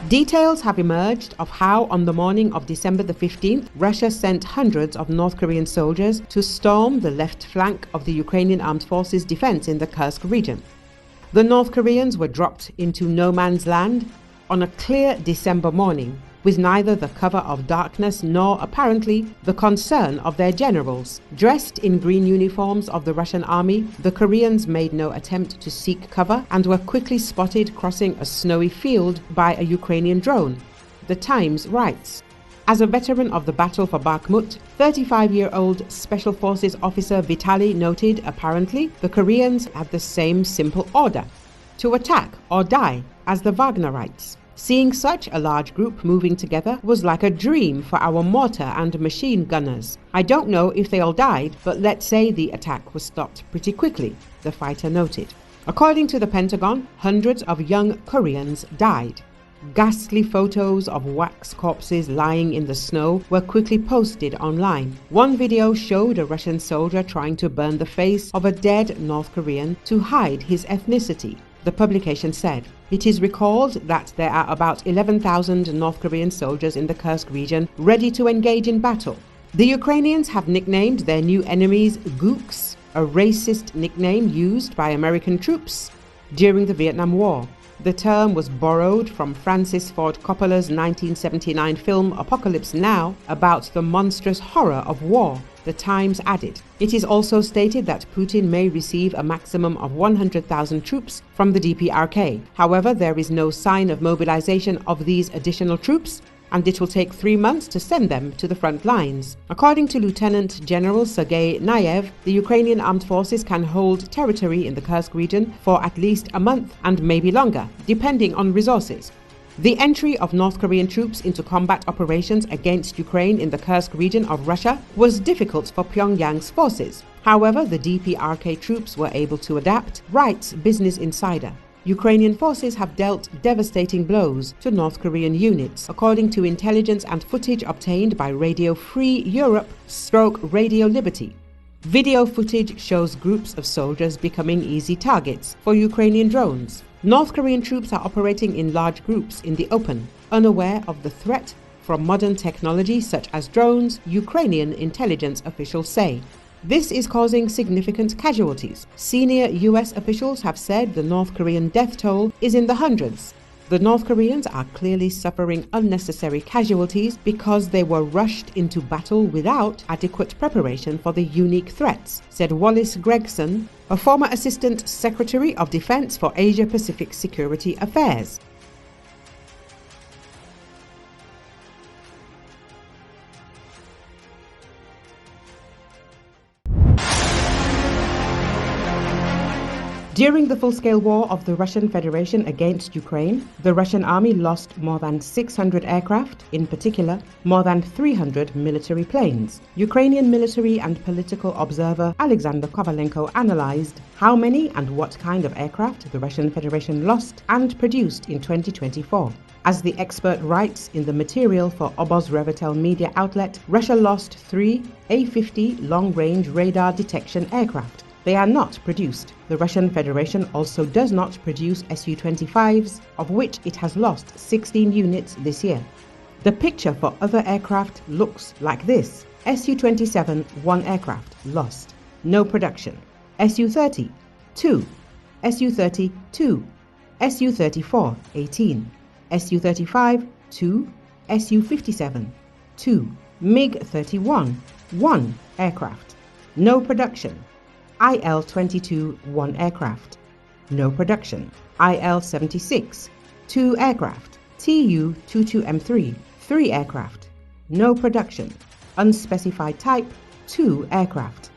Details have emerged of how on the morning of December the 15th, Russia sent hundreds of North Korean soldiers to storm the left flank of the Ukrainian Armed Forces defense in the Kursk region. The North Koreans were dropped into no man's land on a clear December morning, with neither the cover of darkness nor, apparently, the concern of their generals. Dressed in green uniforms of the Russian army, the Koreans made no attempt to seek cover and were quickly spotted crossing a snowy field by a Ukrainian drone. The Times writes, as a veteran of the battle for Bakhmut, 35-year-old Special Forces officer Vitaly noted apparently the Koreans had the same simple order: to attack or die, as the Wagnerites. Seeing such a large group moving together was like a dream for our mortar and machine gunners. I don't know if they all died, but let's say the attack was stopped pretty quickly, the fighter noted. According to the Pentagon, hundreds of young Koreans died. Ghastly photos of wax corpses lying in the snow were quickly posted online. One video showed a Russian soldier trying to burn the face of a dead North Korean to hide his ethnicity. The publication said, it is recalled that there are about 11,000 North Korean soldiers in the Kursk region ready to engage in battle. The Ukrainians have nicknamed their new enemies Gooks, a racist nickname used by American troops during the Vietnam War. The term was borrowed from Francis Ford Coppola's 1979 film Apocalypse Now about the monstrous horror of war. The Times added, it is also stated that Putin may receive a maximum of 100,000 troops from the DPRK. However, there is no sign of mobilization of these additional troops, and it will take 3 months to send them to the front lines. According to Lieutenant General Sergei Nayev, the Ukrainian Armed Forces can hold territory in the Kursk region for at least a month and maybe longer, depending on resources. The entry of North Korean troops into combat operations against Ukraine in the Kursk region of Russia was difficult for Pyongyang's forces. However, the DPRK troops were able to adapt, writes Business Insider. Ukrainian forces have dealt devastating blows to North Korean units, according to intelligence and footage obtained by Radio Free Europe/Radio Liberty. Video footage shows groups of soldiers becoming easy targets for Ukrainian drones. North Korean troops are operating in large groups in the open, unaware of the threat from modern technology such as drones, Ukrainian intelligence officials say. This is causing significant casualties. Senior US officials have said the North Korean death toll is in the hundreds. The North Koreans are clearly suffering unnecessary casualties because they were rushed into battle without adequate preparation for the unique threats, said Wallace Gregson, a former Assistant Secretary of Defense for Asia-Pacific Security Affairs. During the full-scale war of the Russian Federation against Ukraine, the Russian army lost more than 600 aircraft, in particular, more than 300 military planes. Ukrainian military and political observer Alexander Kovalenko analyzed how many and what kind of aircraft the Russian Federation lost and produced in 2024. As the expert writes in the material for Oboz Revitel media outlet, Russia lost 3 A-50 long-range radar detection aircraft. They are not produced. The Russian Federation also does not produce Su-25s, of which it has lost 16 units this year. The picture for other aircraft looks like this. Su-27, 1 aircraft, lost. No production. Su-30, 2. Su-30, 2. Su-34, 18. Su-35, 2. Su-57, 2. MiG-31, 1 aircraft. No production. Il-22, 1 aircraft. No production. Il-76, 2 aircraft. Tu-22M3, 3 aircraft. No production. Unspecified type, 2 aircraft.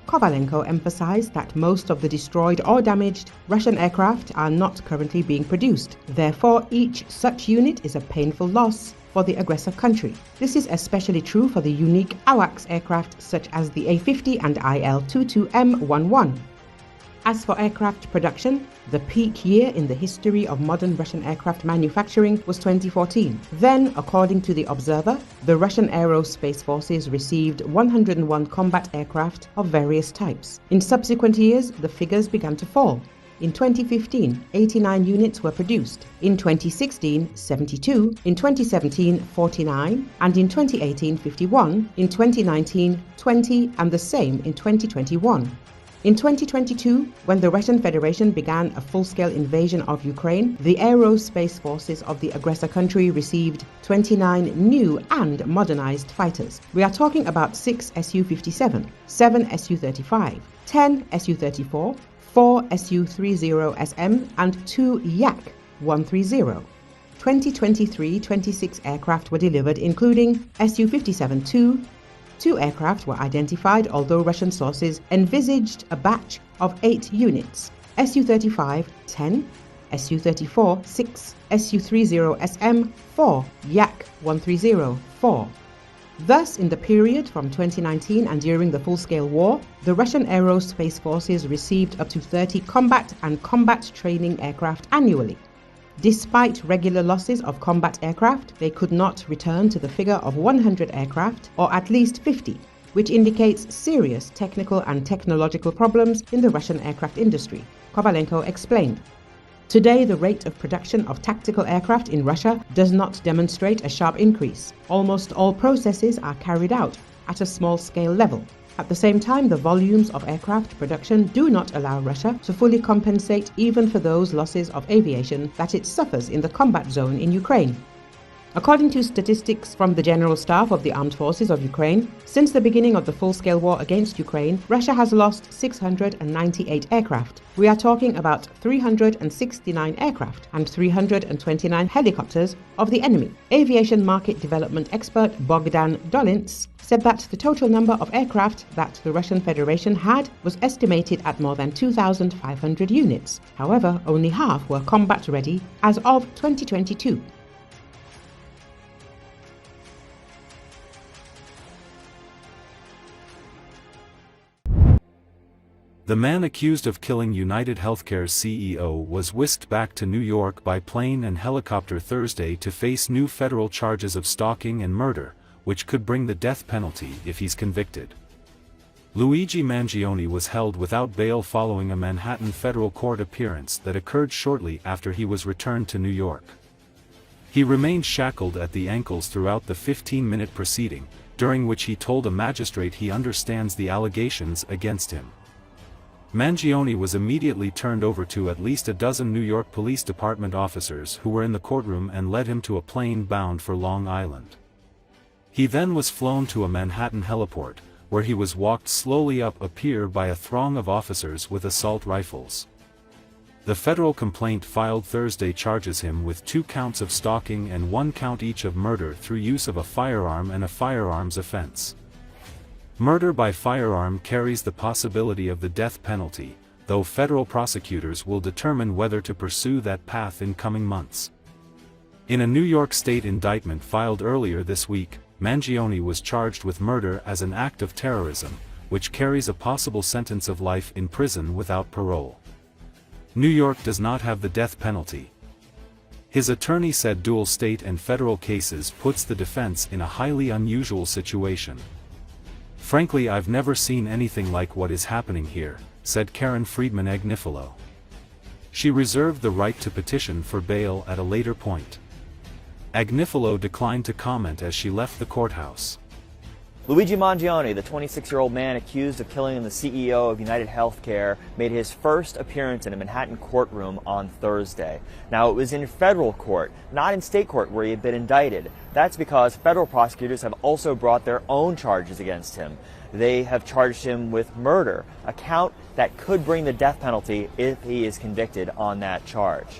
Kovalenko emphasized that most of the destroyed or damaged Russian aircraft are not currently being produced. Therefore, each such unit is a painful loss for the aggressor country. This is especially true for the unique AWACS aircraft such as the A-50 and Il-22M11. As for aircraft production, the peak year in the history of modern Russian aircraft manufacturing was 2014. Then, according to The Observer, the Russian Aerospace Forces received 101 combat aircraft of various types. In subsequent years, the figures began to fall. In 2015, 89 units were produced. In 2016, 72. In 2017, 49. And in 2018, 51. In 2019, 20. And the same in 2021. In 2022, when the Russian Federation began a full-scale invasion of Ukraine, the aerospace forces of the aggressor country received 29 new and modernized fighters. We are talking about 6 Su-57, 7 Su-35, 10 Su-34, 4 Su-30SM and 2 Yak-130. 2023-26 aircraft were delivered, including Su-57-2. 2 aircraft were identified, although Russian sources envisaged a batch of 8 units. Su-35, 10, Su-34, 6, Su-30SM, 4, Yak-130, 4. Thus, in the period from 2019 and during the full-scale war, the Russian aerospace forces received up to 30 combat and combat training aircraft annually. Despite regular losses of combat aircraft, they could not return to the figure of 100 aircraft, or at least 50, which indicates serious technical and technological problems in the Russian aircraft industry, Kovalenko explained. Today, the rate of production of tactical aircraft in Russia does not demonstrate a sharp increase. Almost all processes are carried out at a small-scale level. At the same time, the volumes of aircraft production do not allow Russia to fully compensate even for those losses of aviation that it suffers in the combat zone in Ukraine. According to statistics from the General Staff of the Armed Forces of Ukraine, since the beginning of the full-scale war against Ukraine, Russia has lost 698 aircraft. We are talking about 369 aircraft and 329 helicopters of the enemy. Aviation market development expert Bogdan Dolintz said that the total number of aircraft that the Russian Federation had was estimated at more than 2,500 units. However, only half were combat-ready as of 2022. The man accused of killing United Healthcare's CEO was whisked back to New York by plane and helicopter Thursday to face new federal charges of stalking and murder, which could bring the death penalty if he's convicted. Luigi Mangione was held without bail following a Manhattan federal court appearance that occurred shortly after he was returned to New York. He remained shackled at the ankles throughout the 15-minute proceeding, during which he told a magistrate he understands the allegations against him. Mangione was immediately turned over to at least a dozen New York Police Department officers who were in the courtroom and led him to a plane bound for Long Island. He then was flown to a Manhattan heliport, where he was walked slowly up a pier by a throng of officers with assault rifles. The federal complaint filed Thursday charges him with 2 counts of stalking and 1 count each of murder through use of a firearm and a firearms offense. Murder by firearm carries the possibility of the death penalty, though federal prosecutors will determine whether to pursue that path in coming months. In a New York State indictment filed earlier this week, Mangione was charged with murder as an act of terrorism, which carries a possible sentence of life in prison without parole. New York does not have the death penalty. His attorney said dual state and federal cases puts the defense in a highly unusual situation. "Frankly, I've never seen anything like what is happening here," said Karen Friedman Agnifilo. She reserved the right to petition for bail at a later point. Agnifilo declined to comment as she left the courthouse. Luigi Mangione, the 26-year-old man accused of killing the CEO of United Healthcare, made his first appearance in a Manhattan courtroom on Thursday. Now, it was in federal court, not in state court where he had been indicted. That's because federal prosecutors have also brought their own charges against him. They have charged him with murder, a count that could bring the death penalty if he is convicted on that charge.